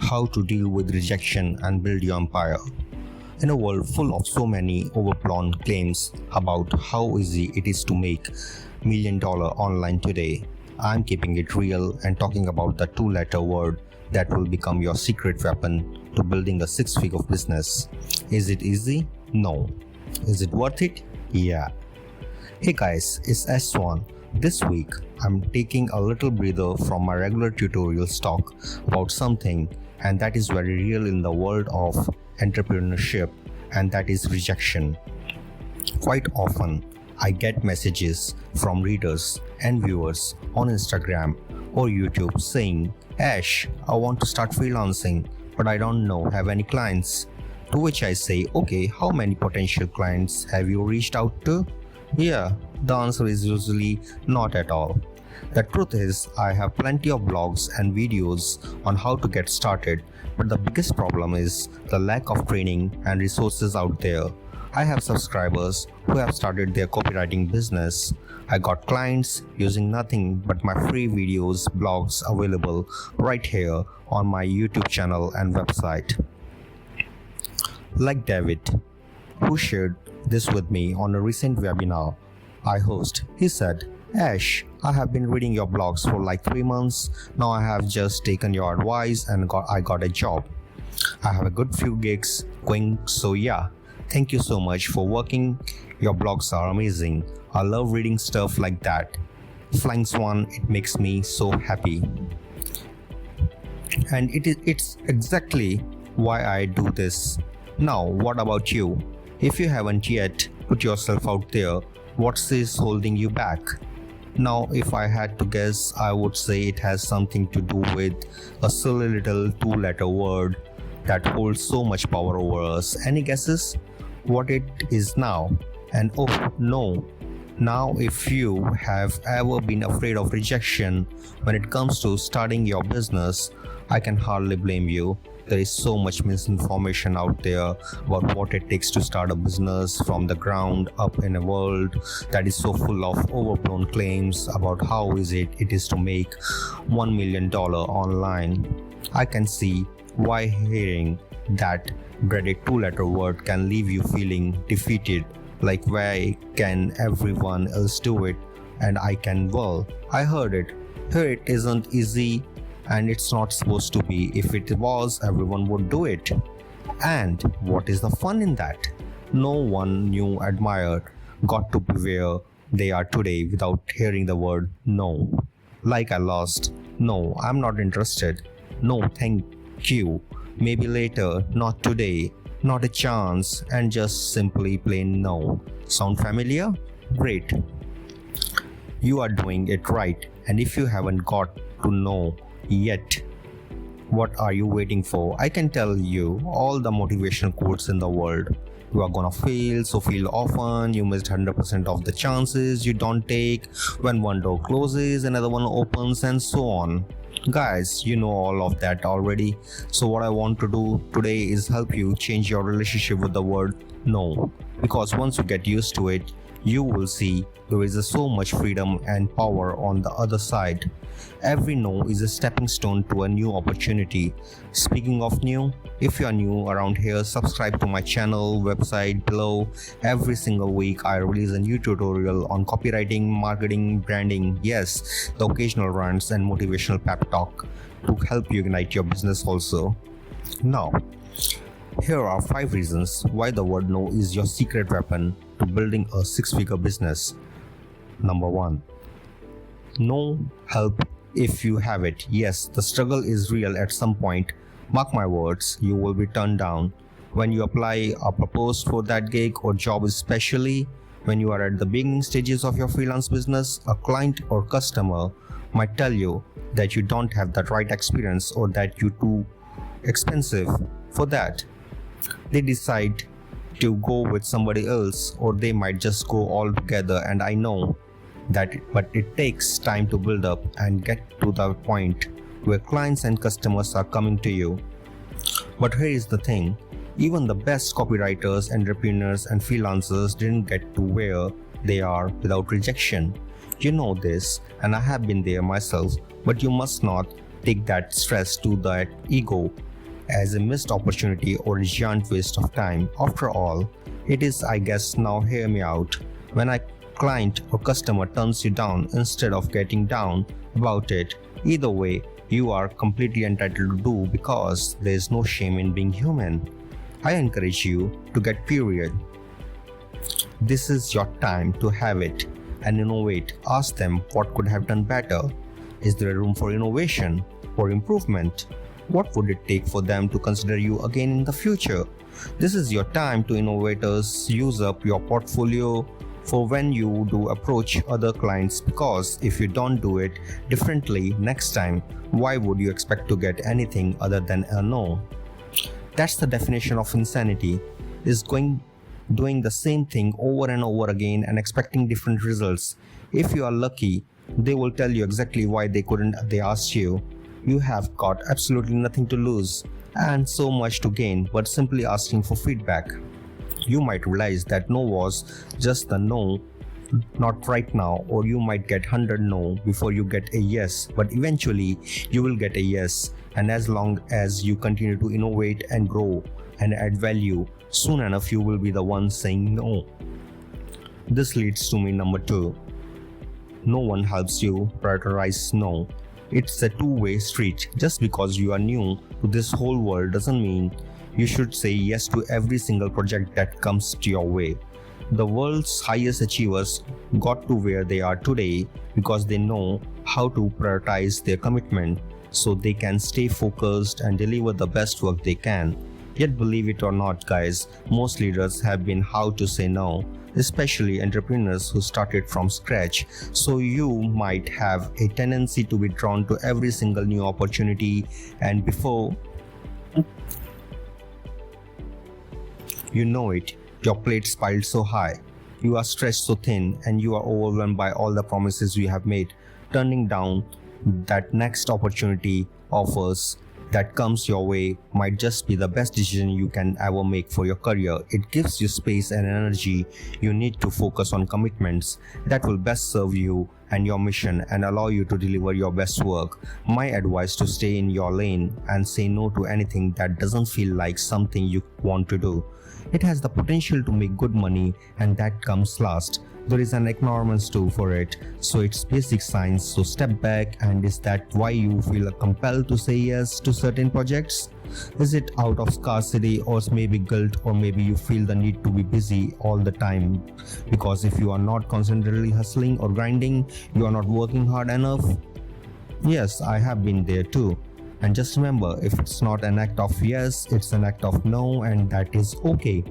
how to deal with rejection and build your empire. In a world full of so many overblown claims about how easy it is to make $1 million online today, I'm keeping it real and talking about the two-letter word that will become your secret weapon to building a six-figure business. Is it easy? No. Is it worth it? Yeah. Hey guys, it's Swan. This week, I'm taking a little breather from my regular tutorials talk about something, and that is very real in the world of entrepreneurship, and that is rejection. Quite often, I get messages from readers and viewers on Instagram or YouTube saying, Ash, I want to start freelancing, but I don't have any clients. To which I say, okay, how many potential clients have you reached out to? Yeah, the answer is usually not at all. The truth is, I have plenty of blogs and videos on how to get started, but the biggest problem is the lack of training and resources out there. I have subscribers who have started their copywriting business. I got clients using nothing but my free videos, blogs available right here on my YouTube channel and website. Like David, who shared this with me on a recent webinar I host. He said, Ash, I have been reading your blogs for like 3 months. Now I have just taken your advice and I got a job. I have a good few gigs going, so yeah, thank you so much for working. Your blogs are amazing. I love reading stuff like that. Flying Swan, it makes me so happy. And it's exactly why I do this. Now, what about you? If you haven't yet put yourself out there, what's this holding you back? Now, if I had to guess, I would say it has something to do with a silly little two-letter word that holds so much power over us. Any guesses what it is now? And oh no, now if you have ever been afraid of rejection when it comes to starting your business, I can hardly blame you. There is so much misinformation out there about what it takes to start a business from the ground up in a world that is so full of overblown claims about how easy it is to make $1 million online. I can see why hearing that dreaded two-letter word can leave you feeling defeated, like why can everyone else do it and I can? Well, I heard it. Here it isn't easy. And it's not supposed to be. If it was, everyone would do it. And what is the fun in that? No one you admired got to be where they are today without hearing the word no. Like I lost. No, I'm not interested. No, thank you. Maybe later, not today, not a chance, and just simply plain no. Sound familiar? Great. You are doing it right. And if you haven't got to know yet, what are you waiting for? I can tell you all the motivational quotes in the world. You are gonna fail, so fail often. You missed 100% of the chances you don't take. When one door closes, another one opens, and so on. Guys, you know all of that already. So what I want to do today is help you change your relationship with the word no. Because once you get used to it, you will see there is so much freedom and power on the other side. Every no is a stepping stone to a new opportunity. Speaking of new, if you are new around here, subscribe to my channel, website below. Every single week I release a new tutorial on copywriting, marketing, branding, yes, the occasional rants and motivational pep talk to help you ignite your business also. Now, here are 5 reasons why the word no is your secret weapon to building a six-figure business. Number 1. No help if you have it. Yes, the struggle is real at some point. Mark my words, you will be turned down. When you apply or propose for that gig or job, especially when you are at the beginning stages of your freelance business, a client or customer might tell you that you don't have the right experience or that you're too expensive for that. They decide to go with somebody else, or they might just go all together, and I know that, but it takes time to build up and get to the point where clients and customers are coming to you. But here is the thing, even the best copywriters, entrepreneurs and freelancers didn't get to where they are without rejection. You know this, and I have been there myself, but you must not take that stress to that ego. as a missed opportunity or a giant waste of time. After all, it is, I guess. Now hear me out. When a client or customer turns you down instead of getting down about it, either way, you are completely entitled to do, because there is no shame in being human. I encourage you to get period. This is your time to have it and innovate. Ask them what could have done better. Is there room for innovation or improvement? What would it take for them to consider you again in the future? This is your time to innovators. Use up your portfolio for when you do approach other clients, because if you don't do it differently next time, why would you expect to get anything other than a no? That's the definition of insanity, is doing the same thing over and over again and expecting different results. If you are lucky, they will tell you exactly why they couldn't. They asked you. You have got absolutely nothing to lose and so much to gain, but simply asking for feedback. You might realize that no was just the no, not right now, or you might get 100 no before you get a yes, but eventually you will get a yes. And as long as you continue to innovate and grow and add value, soon enough you will be the one saying no. This leads to me number 2. No one helps you prioritize no. It's a two-way street. Just because you are new to this whole world doesn't mean you should say yes to every single project that comes to your way. The world's highest achievers got to where they are today because they know how to prioritize their commitment so they can stay focused and deliver the best work they can. Yet believe it or not, guys, most leaders have been how to say no, especially entrepreneurs who started from scratch. So you might have a tendency to be drawn to every single new opportunity, and before you know it, your plate's piled so high, you are stretched so thin, and you are overwhelmed by all the promises you have made. Turning down that next opportunity offers that comes your way might just be the best decision you can ever make for your career. It gives you space and energy you need to focus on commitments that will best serve you and your mission and allow you to deliver your best work. My advice: to stay in your lane and say no to anything that doesn't feel like something you want to do. It has the potential to make good money, and that comes last. There is an enormous tool for it, so it's basic science. So step back, and is that why you feel compelled to say yes to certain projects? Is it out of scarcity, or maybe guilt, or maybe you feel the need to be busy all the time? Because if you are not constantly hustling or grinding, you are not working hard enough. Yes, I have been there too. And just remember, if it's not an act of yes, it's an act of no, and that is okay.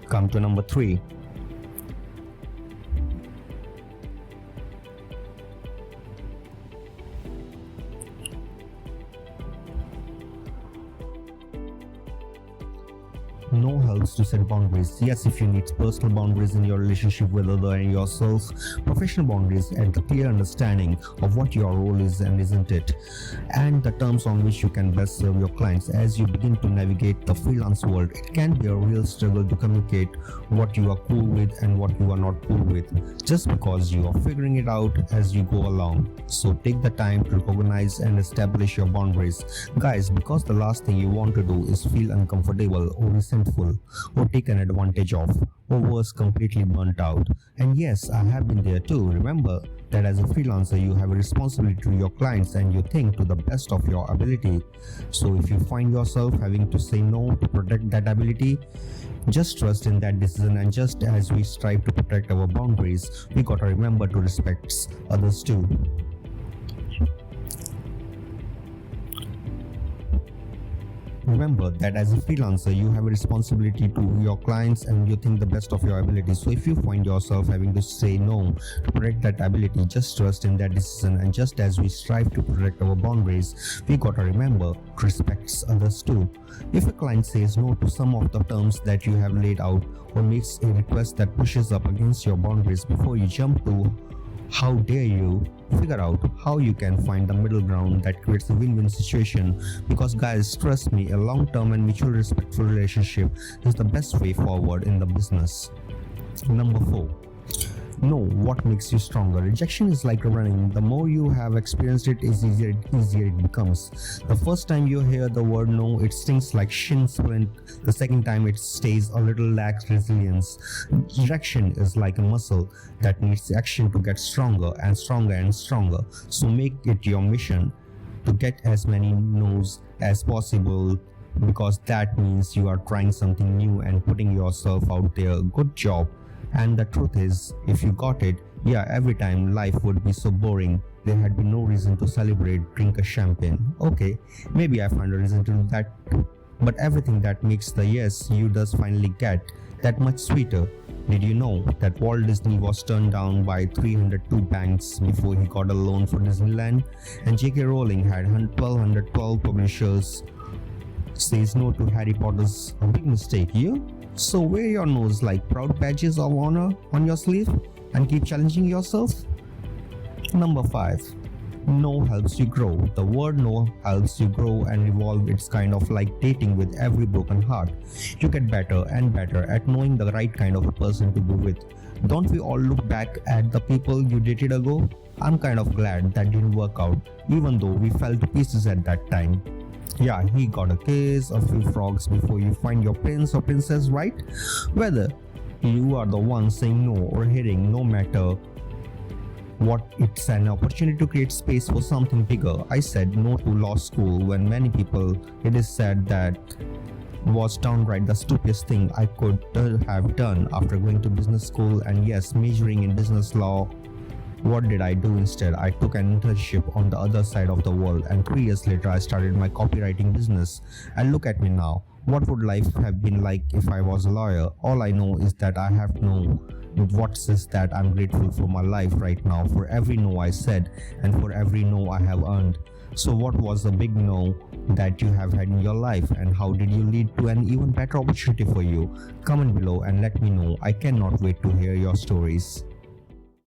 Come to number 3. No helps to set boundaries. Yes, if you need personal boundaries in your relationship with other and yourself, professional boundaries, and the clear understanding of what your role is and isn't it, and the terms on which you can best serve your clients. As you begin to navigate the freelance world, it can be a real struggle to communicate what you are cool with and what you are not cool with, just because you are figuring it out as you go along. So take the time to recognize and establish your boundaries, guys, because the last thing you want to do is feel uncomfortable or resentful or taken advantage of, or worse, completely burnt out. And yes, I have been there too. Remember that as a freelancer, you have a responsibility to your clients, and you think to the best of your ability. So if you find yourself having to say no to protect that ability, just trust in that decision. And just as we strive to protect our boundaries, we gotta remember to respect others too. Remember that as a freelancer, you have a responsibility to your clients, and you think the best of your ability. So if you find yourself having to say no to protect that ability, just trust in that decision. And just as we strive to protect our boundaries, we gotta remember to respect others too. If a client says no to some of the terms that you have laid out, or makes a request that pushes up against your boundaries, before you jump to how dare you, figure out how you can find the middle ground that creates a win-win situation. Because guys, trust me, a long-term and mutually respectful relationship is the best way forward in the business. Number 4. know what makes you stronger. Rejection is like running. The more you have experienced it, easier it becomes. The first time you hear the word no, it stings like shin splint. The second time it stays a little lacks resilience. Rejection is like a muscle that needs action to get stronger and stronger and stronger. So make it your mission to get as many no's as possible, because that means you are trying something new and putting yourself out there. Good job. And the truth is, if you got it, yeah, every time life would be so boring, there had been no reason to celebrate, drink a champagne. Okay, maybe I find a reason to do that, but everything that makes the yes you does finally get that much sweeter. Did you know that Walt Disney was turned down by 302 banks before he got a loan for Disneyland? And J.K. Rowling had 1212 publishers says no to Harry Potter's a big mistake, you? So wear your nose like proud badges of honor on your sleeve and keep challenging yourself. Number 5. No helps you grow. The word no helps you grow and evolve. It's kind of like dating with every broken heart. You get better and better at knowing the right kind of person to be with. Don't we all look back at the people you dated ago? I'm kind of glad that didn't work out, even though we fell to pieces at that time. Yeah, he got a kiss, a few frogs before you find your prince or princess, right? Whether you are the one saying no or hitting, no matter what, it's an opportunity to create space for something bigger. I said no to law school when many people, it is said, that was downright the stupidest thing I could have done after going to business school and yes, majoring in business law. What did I do instead? I took an internship on the other side of the world, and 3 years later I started my copywriting business. And look at me now. What would life have been like if I was a lawyer? All I know is that I have no what says that I'm grateful for my life right now, for every no I said and for every no I have earned. So what was the big no that you have had in your life, and how did you lead to an even better opportunity for you? Comment below and let me know. I cannot wait to hear your stories.